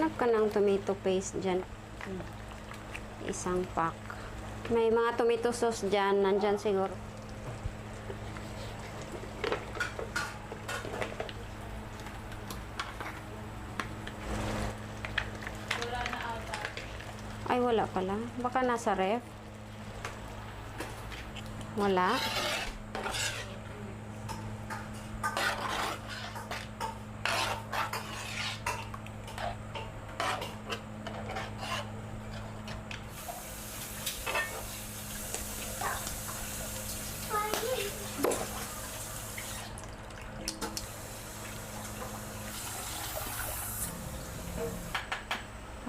Maghanap ka ng tomato paste dyan. Isang pack. May mga tomato sauce dyan. Nandyan siguro. Ay, wala pala. Baka nasa ref. Wala.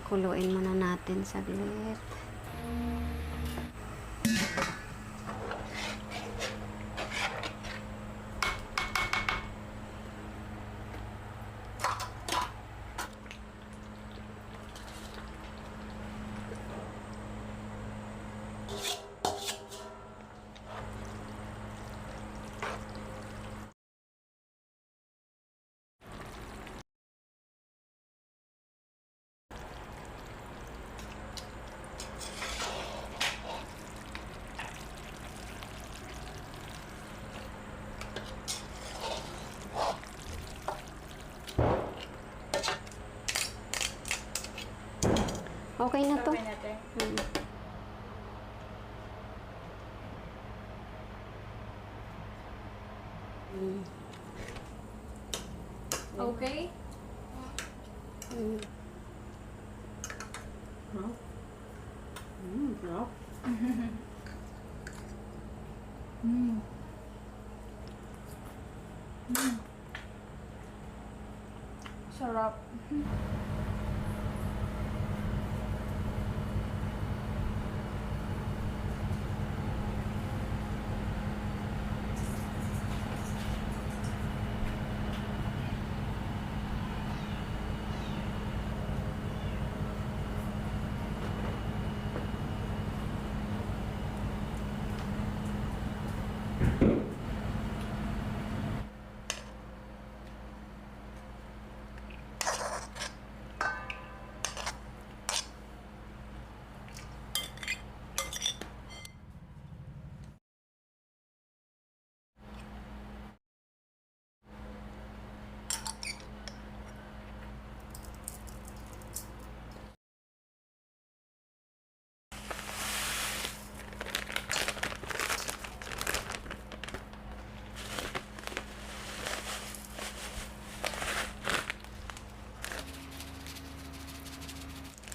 Pakuluin muna natin saglit. Okay na to. Okay? Sarap. Sarap.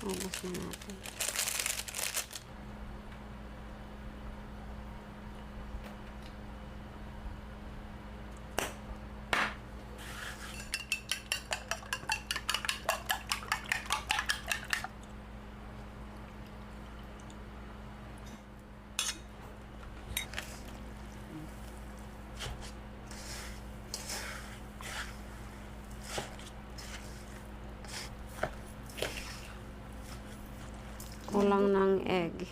Ubus na natin. Kulang ng egg.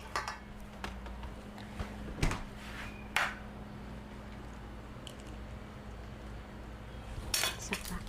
Isa pa.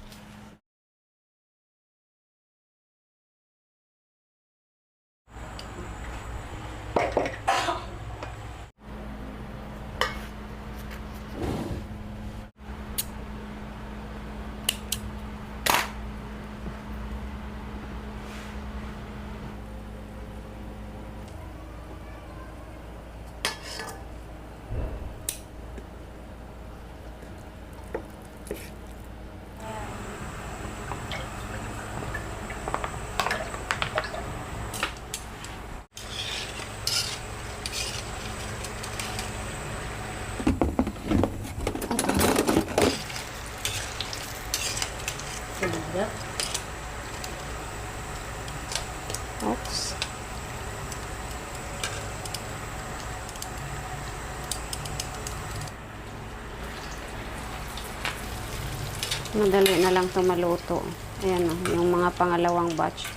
Oops. Madali na lang ito maluto. Ayan o, yung mga pangalawang batch.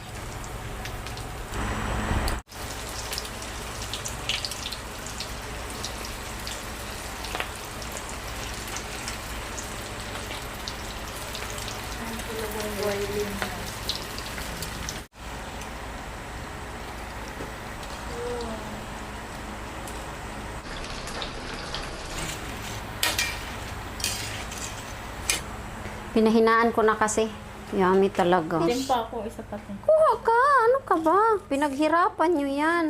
Pinahinaan ko na kasi. Yummy talaga. Timpa ako, isa pa din. Kuha ka! Ano ka ba? Pinaghirapan nyo yan.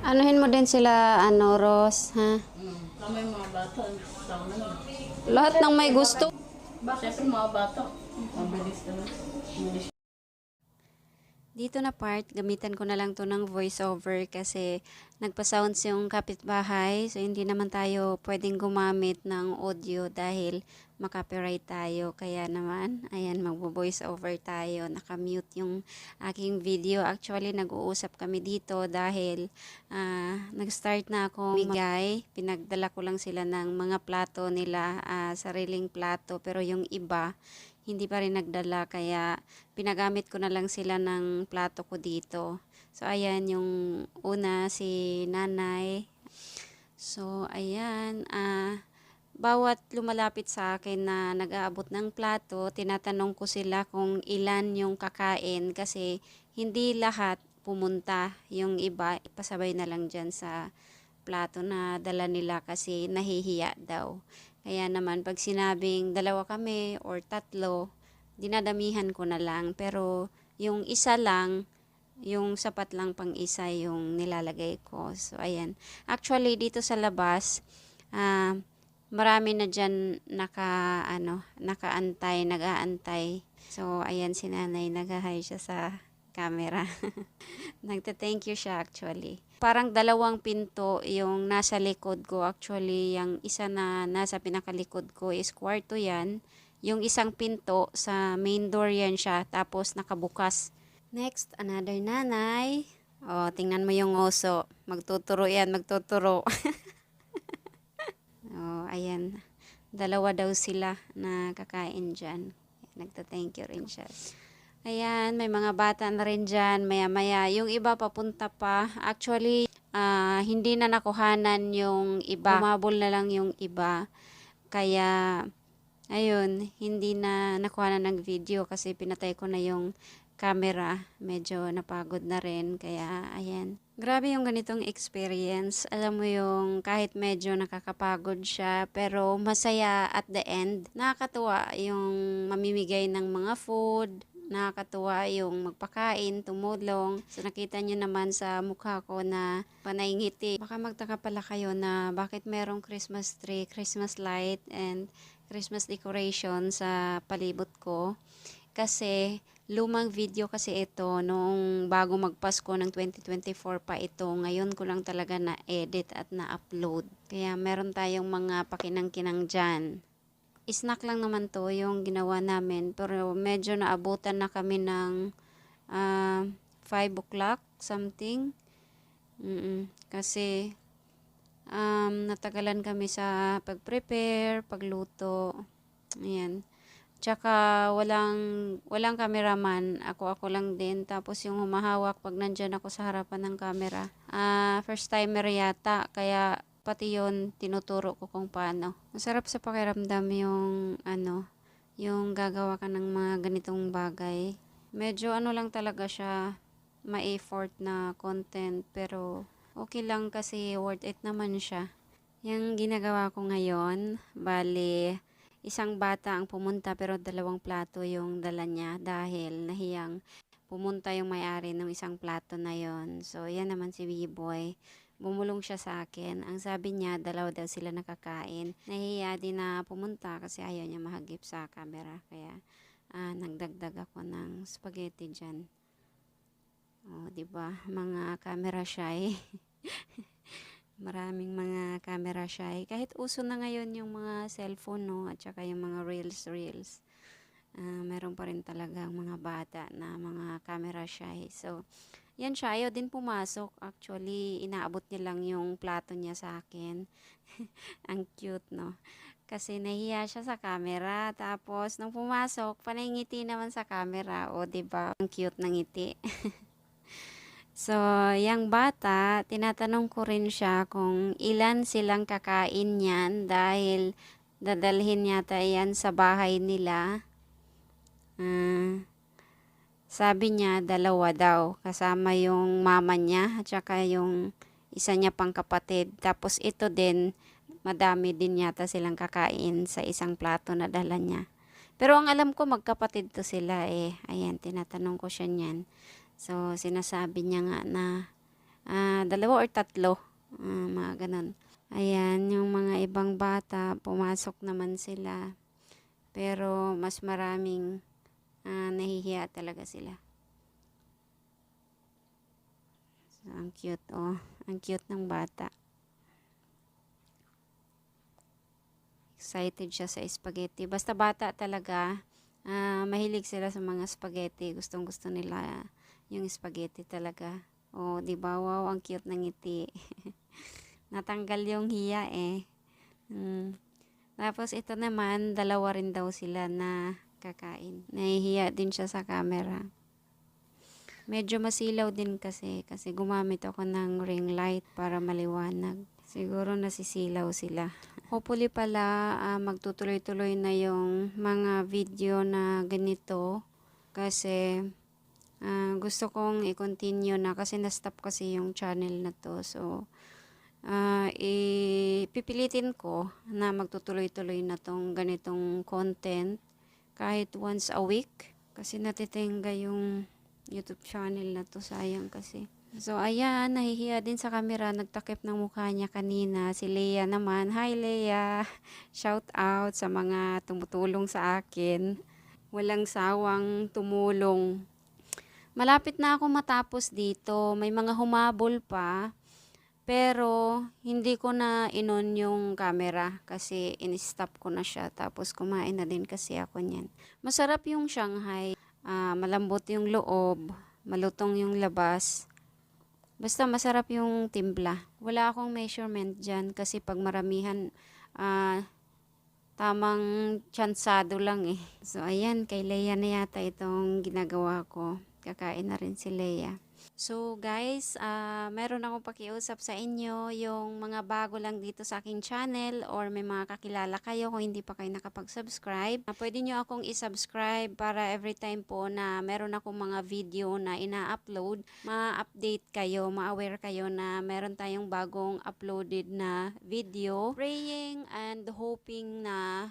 Anuhin mo din sila, Ros, ha? Kami mga bata, tama na. Lahat ng may gusto. Siyempre mga bata, mabilis naman. Mabilis. Dito na part, gamitan ko na lang to ng voiceover kasi nagpa-sounds yung kapitbahay. So, hindi naman tayo pwedeng gumamit ng audio dahil makapiright tayo. Kaya naman, ayan, magvo-voiceover tayo. Nakamute yung aking video. Actually, nag-uusap kami dito dahil nag-start na ako migay. Pinagdala ko lang sila ng mga plato nila, sariling plato. Pero yung iba, hindi pa rin nagdala kaya pinagamit ko na lang sila ng plato ko dito. So ayan yung una si nanay. So ayan, bawat lumalapit sa akin na nag-aabot ng plato, tinatanong ko sila kung ilan yung kakain kasi hindi lahat pumunta. Yung iba, ipasabay na lang dyan sa plato na dala nila kasi nahihiya daw. Kaya naman pag sinabing dalawa kami or tatlo, dinadamihan ko na lang. Pero yung isa lang, yung sapat lang pang isa yung nilalagay ko. So ayan. Actually dito sa labas, marami na dyan nakaantay, nag-aantay. So ayan si nanay, nag-hi siya sa camera. Nagta-thank you siya actually. Parang dalawang pinto yung nasa likod ko. Actually, yung isa na nasa pinakalikod ko is kwarto yan. Yung isang pinto sa main door yan siya. Tapos nakabukas. Next, another nanay. Oh, tingnan mo yung oso. Magtuturo yan, magtuturo. Oh, ayan. Dalawa daw sila na kakain dyan. Nagta-thank you rin siya. Ayan, may mga bata na rin dyan, maya-maya. Yung iba papunta pa. Actually, hindi na nakuhanan yung iba. Humabol na lang yung iba. Kaya, ayun, hindi na nakuhanan ng video kasi pinatay ko na yung camera. Medyo napagod na rin. Kaya, ayan. Grabe yung ganitong experience. Alam mo yung kahit medyo nakakapagod siya, pero masaya at the end. Nakakatuwa yung mamimigay ng mga food. Nakakatuwa yung magpakain, tumulong. So nakita nyo naman sa mukha ko na panay ngiti. Baka magtaka pala kayo na bakit merong Christmas tree, Christmas light, and Christmas decoration sa palibot ko. Kasi lumang video kasi ito nung bago magpasko ng 2024 pa ito. Ngayon ko lang talaga na-edit at na-upload. Kaya meron tayong mga pakinang-kinang dyan. Snack lang naman to yung ginawa namin. Pero medyo naabutan na kami ng 5 o'clock something. Kasi natagalan kami sa pag-prepare, pagluto. Ayan. Tsaka walang cameraman. Ako lang din. Tapos yung humahawak pag nandyan ako sa harapan ng camera. First timer yata. Kaya pati yon tinuturo ko kung paano. Masarap sa pakiramdam yung yung gagawa ka ng mga ganitong bagay. Medyo lang talaga siya, ma-effort na content, pero okay lang kasi worth it naman siya. Yung ginagawa ko ngayon, bali, isang bata ang pumunta pero 2 plato yung dala niya dahil nahiyang pumunta yung may-ari ng isang plato na yon. So, yan naman si B-Boy. Bumulong siya sa akin. Ang sabi niya, 2 daw sila nakakain. Nahiya din na pumunta kasi ayaw niya mahagip sa camera. Kaya, nagdagdag ako ng spaghetti dyan. O, diba? Mga camera shy. Maraming mga camera shy. Kahit uso na ngayon yung mga cellphone, no? At saka yung mga reels. Meron pa rin talaga mga bata na mga camera shy. So, yan siya. Ayaw din pumasok. Actually, inaabot niya lang yung plato niya sa akin. Ang cute, no? Kasi nahiya siya sa camera. Tapos, nung pumasok, panay ngiti naman sa camera. O, diba? Ang cute ng ngiti. So, yung bata, tinatanong ko rin siya kung ilan silang kakain niyan dahil dadalhin yata yan sa bahay nila. Ah, sabi niya, dalawa daw. Kasama yung mama niya at saka yung isa niya pang kapatid. Tapos ito din, madami din yata silang kakain sa isang plato na dala niya. Pero ang alam ko, magkapatid to sila eh. Ayan, tinatanong ko siya niyan. So, sinasabi niya nga na dalawa or tatlo. Mga ganun. Ayan, yung mga ibang bata, pumasok naman sila. Pero mas maraming nahihiya talaga sila. So, ang cute, oh. Ang cute ng bata. Excited siya sa spaghetti. Basta bata talaga, mahilig sila sa mga spaghetti. Gustong gusto nila yung spaghetti talaga. Oh, di ba? Wow, ang cute ng ngiti. Natanggal yung hiya eh. Mm. Tapos ito naman, dalawa rin daw sila na kakain. Nahihiya din siya sa camera. Medyo masilaw din kasi gumamit ako ng ring light para maliwanag. Siguro nasisilaw sila. Hopefully pala magtutuloy-tuloy na yung mga video na ganito kasi gusto kong i-continue na kasi na-stop kasi yung channel na to. So, ipipilitin ko na magtutuloy-tuloy na tong ganitong content kahit once a week kasi natitingga yung YouTube channel na to, sayang kasi. So ayan, nahihiya din sa camera, nagtakip ng mukha niya kanina. Si Leia naman, hi Leia, shout out sa mga tumutulong sa akin. Walang sawang tumulong. Malapit na ako matapos dito, may mga humabol pa. Pero, hindi ko na inon yung camera kasi in-stop ko na siya. Tapos, kumain na din kasi ako niyan. Masarap yung Shanghai. Malambot yung loob. Malutong yung labas. Basta masarap yung timpla. Wala akong measurement dyan kasi pag maramihan, tamang tsansado lang eh. So, ayan, kay Leia na yata itong ginagawa ko. Kakain na rin si Leia. So guys, meron akong pakiusap sa inyo, yung mga bago lang dito sa aking channel or may mga kakilala kayo kung hindi pa kayo nakapag-subscribe, pwede nyo akong i-subscribe para every time po na meron akong mga video na ina-upload, ma-update kayo, ma-aware kayo na meron tayong bagong uploaded na video. Praying and hoping na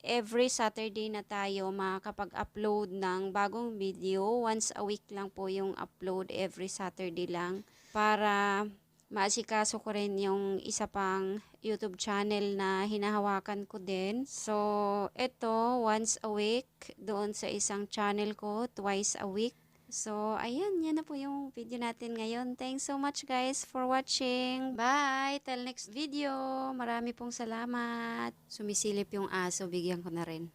every Saturday na tayo makakapag-upload ng bagong video. Once a week lang po yung upload, every Saturday lang. Para maasikaso ko rin yung isa pang YouTube channel na hinahawakan ko din. So, ito, once a week. Doon sa isang channel ko, twice a week. So, ayan, yan na po yung video natin ngayon. Thanks so much guys for watching. Bye! Till next video. Marami pong salamat. Sumisilip yung aso, bigyan ko na rin.